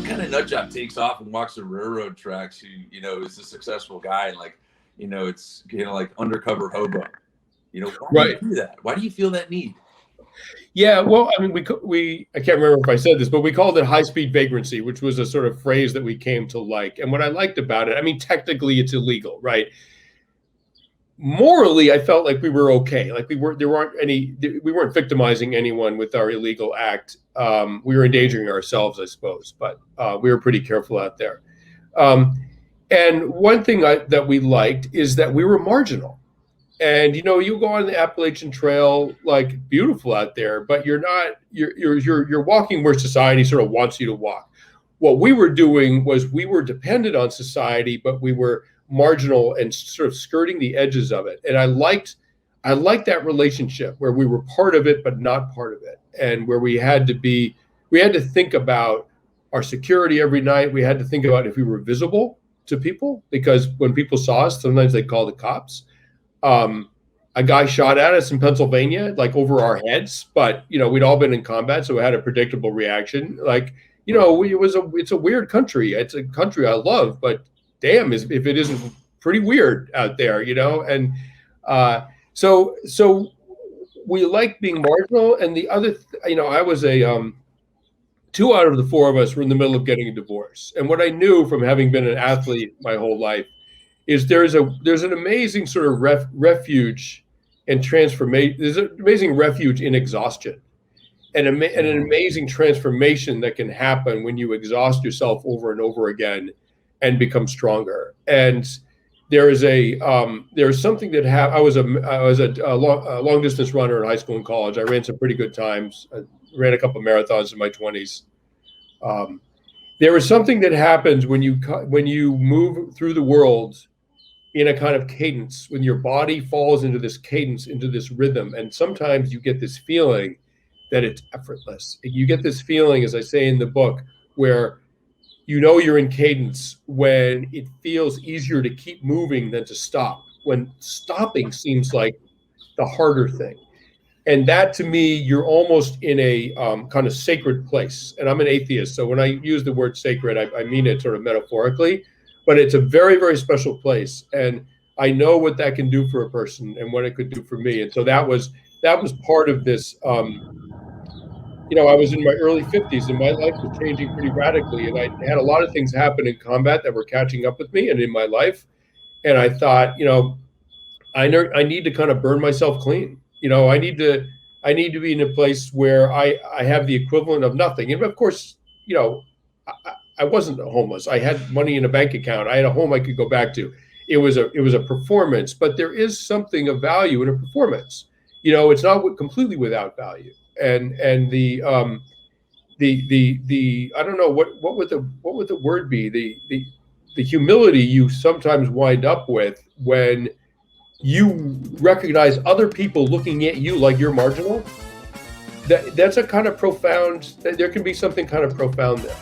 what kind of nut job takes off and walks the railroad tracks who, is a successful guy and it's like undercover hobo. Why do you do that? Why do you feel that need? Yeah, well, I mean, I can't remember if I said this, but we called it high-speed vagrancy, which was a sort of phrase that we came to like. And what I liked about it, I mean, technically it's illegal, right? Morally, I felt like we were okay. Like we weren't victimizing anyone with our illegal act. We were endangering ourselves, I suppose, but we were pretty careful out there. And one thing that we liked is that we were marginal. And you go on the Appalachian Trail, like beautiful out there, but you're walking where society sort of wants you to walk. What we were doing was we were dependent on society, but we were marginal and sort of skirting the edges of it. And I liked that relationship where we were part of it, but not part of it. And where we had to think about our security every night. We had to think about if we were visible to people, because when people saw us, sometimes they called the cops. A guy shot at us in Pennsylvania, like over our heads, but we'd all been in combat, so we had a predictable reaction. Like, it's a weird country. It's a country I love, but damn, if it isn't pretty weird out there, and so we like being marginal. And the other, I was two out of the four of us were in the middle of getting a divorce. And what I knew from having been an athlete my whole life is there's an amazing sort of refuge and transformation. There's an amazing refuge in exhaustion, and an amazing transformation that can happen when you exhaust yourself over and over again and become stronger. And there's something that happened. I was a long distance runner in high school and college. I ran some pretty good times. I ran a couple of marathons in my 20s. There is something that happens when you move through the world in a kind of cadence, when your body falls into this cadence, into this rhythm. And sometimes you get this feeling that it's effortless. You get this feeling, as I say in the book, where you're in cadence when it feels easier to keep moving than to stop, when stopping seems like the harder thing. And that, to me, you're almost in a kind of sacred place. And I'm an atheist, so when I use the word sacred, I mean it sort of metaphorically, but it's a very, very special place. And I know what that can do for a person and what it could do for me. And so that was part of this. I was in my early 50s and my life was changing pretty radically. And I had a lot of things happen in combat that were catching up with me and in my life. And I thought, I need to kind of burn myself clean. I need to be in a place where I have the equivalent of nothing. And of course, I wasn't homeless. I had money in a bank account. I had a home I could go back to. It was a performance, but there is something of value in a performance. It's not completely without value. And the I don't know what would the word be, the humility you sometimes wind up with when you recognize other people looking at you like you're marginal. That's a kind of profound. There can be something kind of profound there.